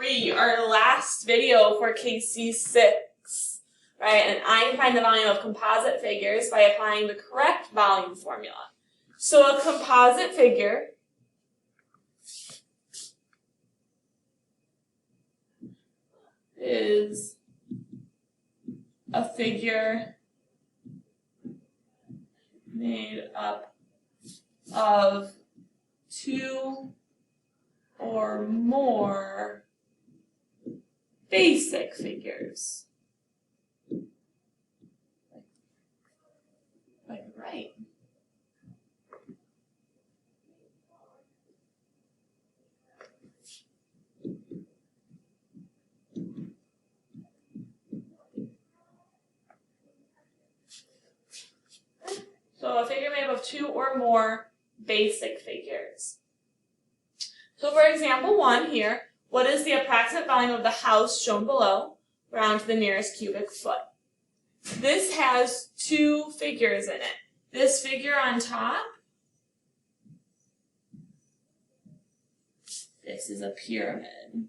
6D.3, our last video for KC6, right? And I can find the volume of composite figures by applying the correct volume formula. So a composite figure is a figure made up of two or more basic figures. Right. So a figure made up of two or more basic figures. So for example 1 here, what is the approximate volume of the house shown below, round to the nearest cubic foot? This has two figures in it. This figure on top, this is a pyramid.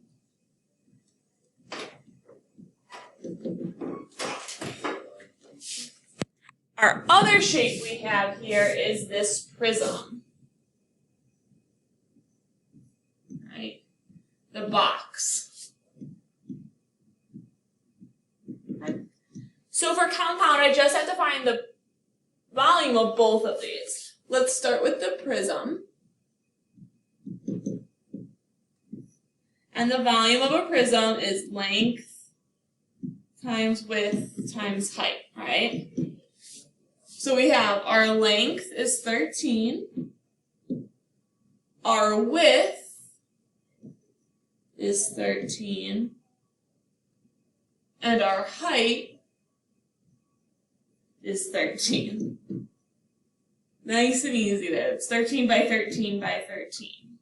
Our other shape we have here is this prism. Right? The box. Okay. So for compound, I just have to find the volume of both of these. Let's start with the prism. And the volume of a prism is length times width times height, right? So we have our length is 13, our width is 13, and our height is 13. Nice and easy there. It's 13 by 13 by 13.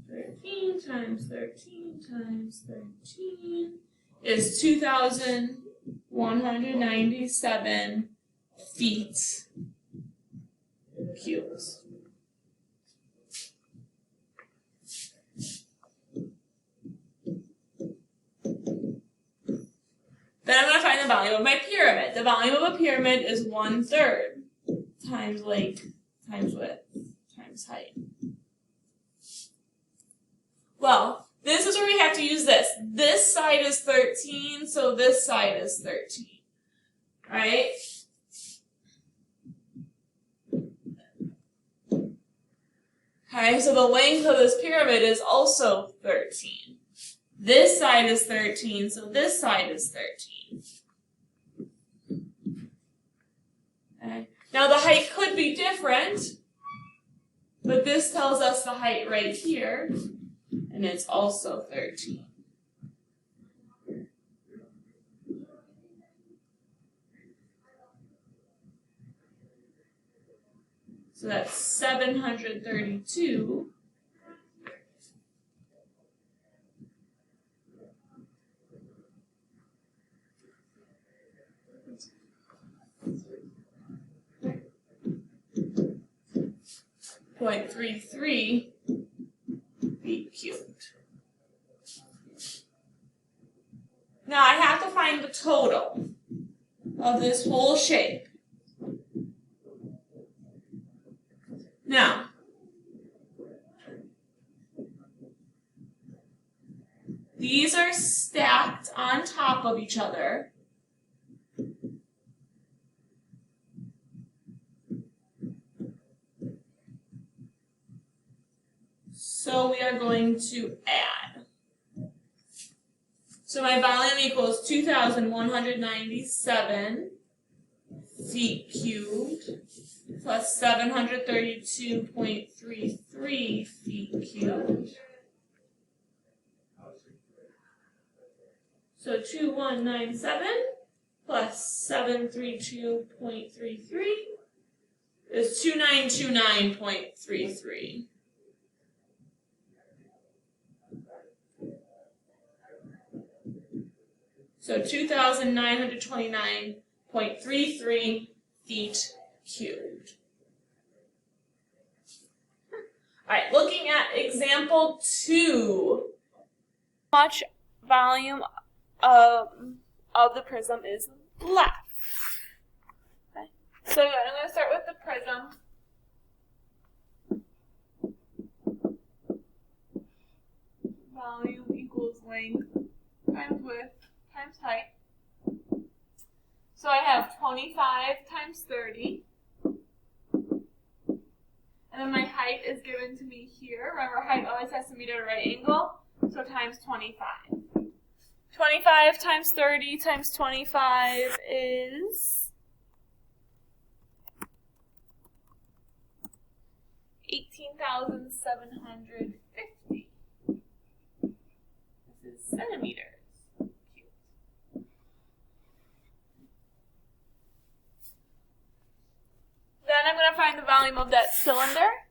13 times 13 times 13 is 2,197 feet cubed. Then I'm going to find the volume of my pyramid. The volume of a pyramid is 1/3 times length times width times height. Well, this is where we have to use this. This side is 13, so this side is 13, right? Okay, so the length of this pyramid is also 13. This side is 13, so this side is 13. Okay. Now the height could be different, but this tells us the height right here, and it's also 13. So that's 732 0.33 feet cubed. Now I have to find the total of this whole shape. Now, these are stacked on top of each other. So we are going to add. So my volume equals 2,197 feet cubed plus 732.33 feet cubed. So 2,197 plus 732.33 is 2,929.33. So 2,929.33 feet cubed. All right, looking at example 2, much volume of the prism is left. Okay. So I'm going to start with the prism. Volume equals length times width times height. So I have 25 times 30. And then my height is given to me here. Remember, height always has to meet at a right angle. So times 25. 25 times 30 times 25 is 18,750. This is centimeters cubed. Then I'm going to find the volume of that cylinder.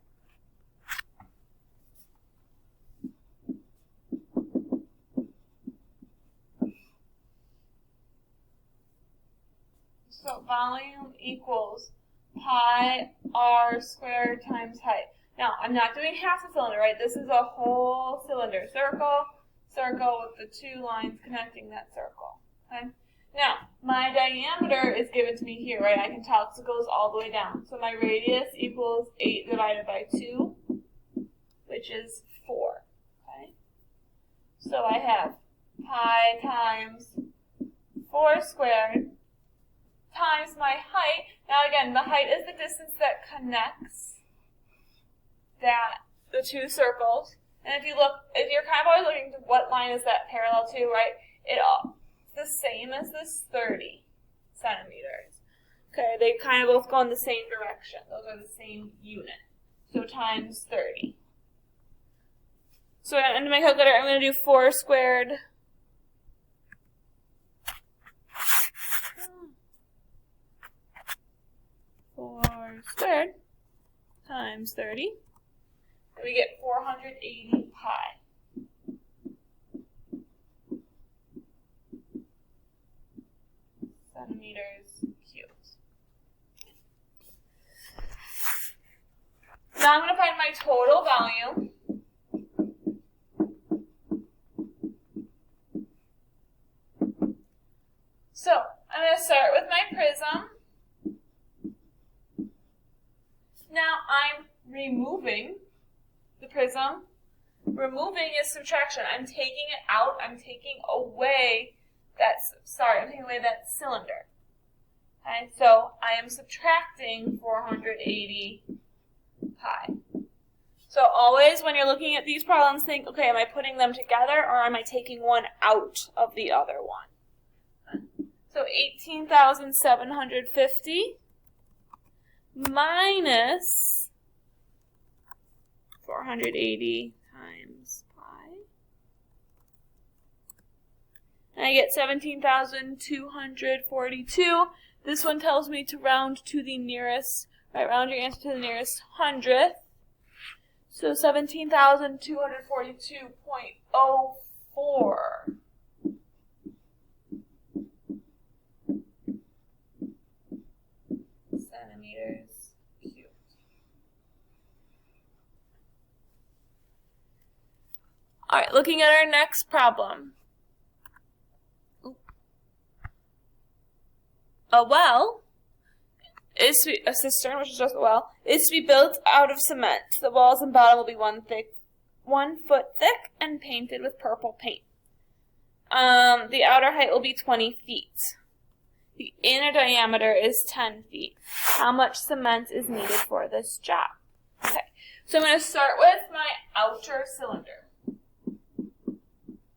So volume equals pi r squared times height. Now, I'm not doing half the cylinder, right? This is a whole cylinder. Circle, circle with the two lines connecting that circle. Okay? Now, my diameter is given to me here, right? I can tell because it goes all the way down. So my radius equals 8 divided by 2, which is 4. Okay? So I have pi times 4 squared times my height. Now again, the height is the distance that connects the two circles. And if you're kind of always looking to what line is that parallel to, right? It's the same as this 30 centimeters. Okay, they kind of both go in the same direction. Those are the same unit. So times 30. So in my calculator, I'm going to do 4 squared. Squared times 30, and we get 480 pi. Centimeters cubed. Now I'm going to find my total volume. So I'm going to start with my prism. Now I'm removing the prism. Removing is subtraction. I'm taking it out. I'm taking away that cylinder. Okay, so I am subtracting 480 pi. So always when you're looking at these problems, think, okay, am I putting them together or am I taking one out of the other one? So 18,750 minus 480 times pi. And I get 17,242. This one tells me to round to the nearest, right, round your answer to the nearest hundredth. So 17,242.04. Centimeters cubed. All right, looking at our next problem. A well is to be, a cistern, which is just a well, is to be built out of cement. The walls and bottom will be 1 foot thick and painted with purple paint. The outer height will be 20 feet. The inner diameter is 10 feet. How much cement is needed for this job? Okay, so I'm going to start with my outer cylinder.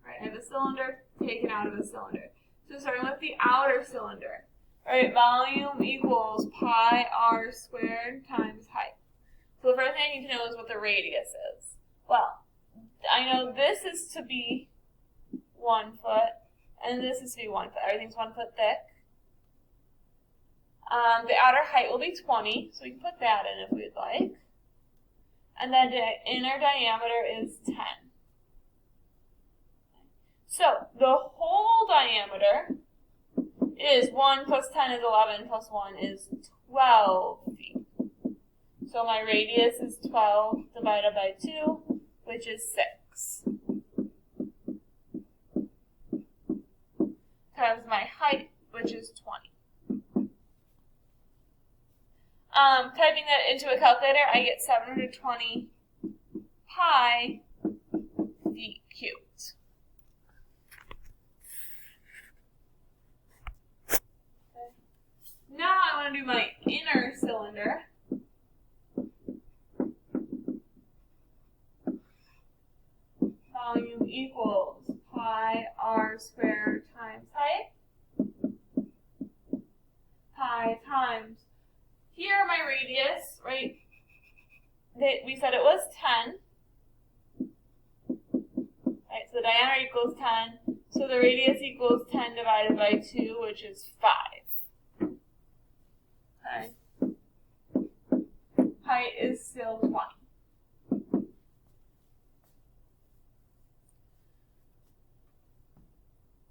Right, I have a cylinder taken out of a cylinder. So starting with the outer cylinder. Right, volume equals pi r squared times height. So the first thing I need to know is what the radius is. Well, I know this is to be 1 foot, and this is to be 1 foot. Everything's 1 foot thick. The outer height will be 20, so we can put that in if we'd like. And then the inner diameter is 10. So the whole diameter is 1 plus 10 is 11 plus 1 is 12 feet. So my radius is 12 divided by 2, which is 6. my height, which is 20. Typing that into a calculator, I get 720 pi feet cubed. Okay. Now I want to do my inner cylinder. Volume equals pi r squared times height. Pi times, here my radius, right, we said it was 10. Right, so the diameter equals 10, so the radius equals 10 divided by 2, which is 5. Okay. Height is still 20.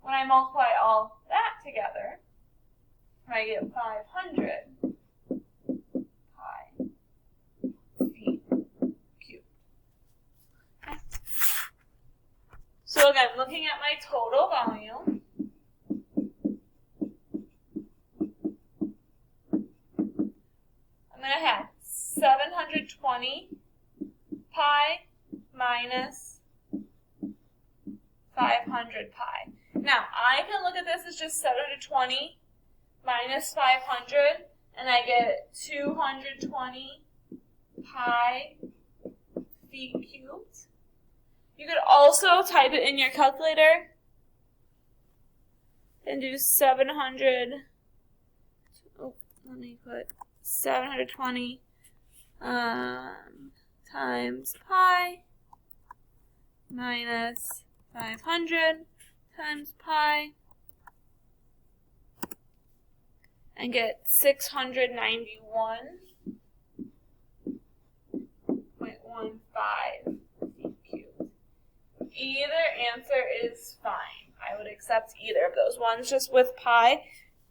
When I multiply all that together, I get 500 pi feet cubed. Okay. So again, looking at my total volume, I'm going to have 720 pi minus 500 pi. Now, I can look at this as just 720 minus 500, and I get 220 pi feet cubed. You could also type it in your calculator and do 720 times pi minus 500 times pi, and get 691.15 feet cubed. Either answer is fine. I would accept either of those. One's just with pi,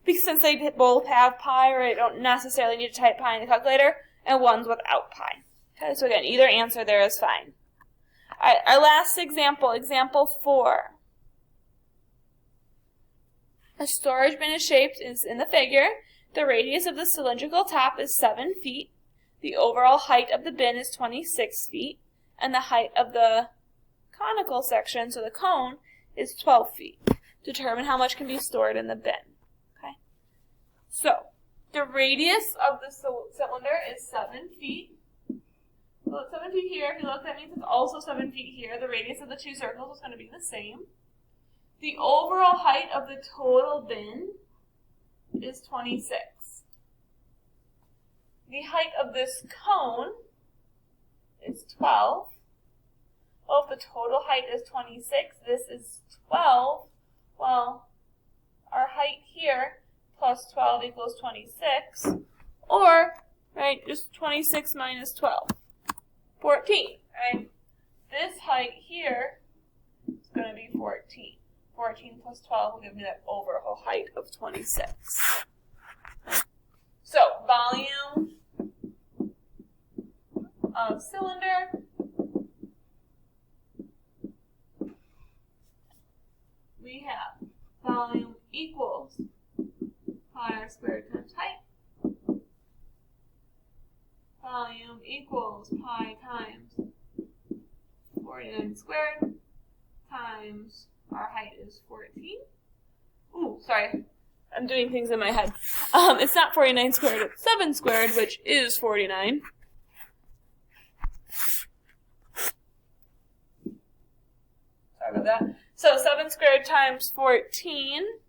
because since they both have pi, or I don't necessarily need to type pi in the calculator, and one's without pi. Okay, so again, either answer there is fine. All right, our last example, example 4. A storage bin is shaped as in the figure. The radius of the cylindrical top is 7 feet. The overall height of the bin is 26 feet. And the height of the conical section, so the cone, is 12 feet. Determine how much can be stored in the bin. Okay. So, the radius of the cylinder is 7 feet. Well, it's 7 feet here. If you look, that means it's also 7 feet here. The radius of the two circles is going to be the same. The overall height of the total bin is 26. The height of this cone is 12. Well, if the total height is 26, this is 12. Well, our height here plus 12 equals 26. Or, right, just 26 minus 12. 14, right? This height here is going to be 14. 14 plus 12 will give me that overall height of 26. So, volume of cylinder. We have volume equals pi r squared times height. Volume equals pi times 49 squared times our height is 14. Ooh, sorry. I'm doing things in my head. It's not 49 squared, it's 7 squared, which is 49. Sorry about that. So 7 squared times 14.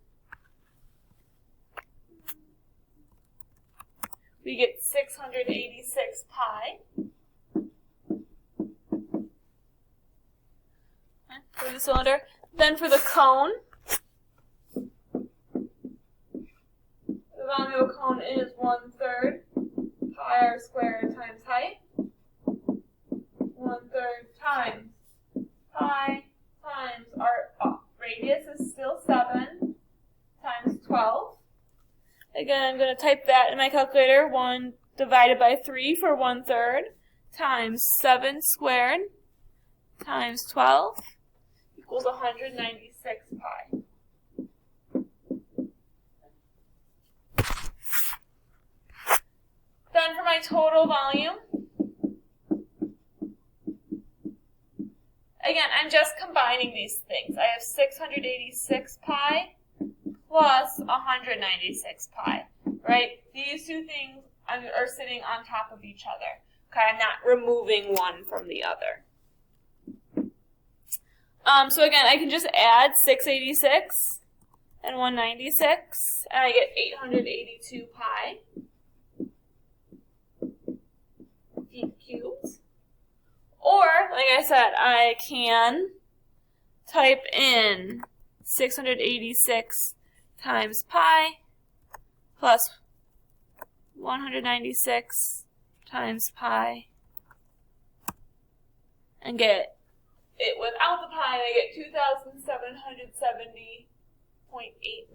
We get 686 pi. For the cylinder. Then for the cone, the volume of a cone is 1/3 pi r squared times height. 1/3 times pi times our radius is still 7 times 12. Again, I'm going to type that in my calculator. 1 divided by 3 for 1/3 times 7 squared times 12 equals 196 pi. Then for my total volume, again, I'm just combining these things. I have 686 pi plus 196 pi, right? These two things are sitting on top of each other. Okay, I'm not removing one from the other. So again, I can just add 686 and 196, and I get 882 pi feet cubed. Or, like I said, I can type in 686 times pi plus 196 times pi and get it without the pi, and I get 2,770.8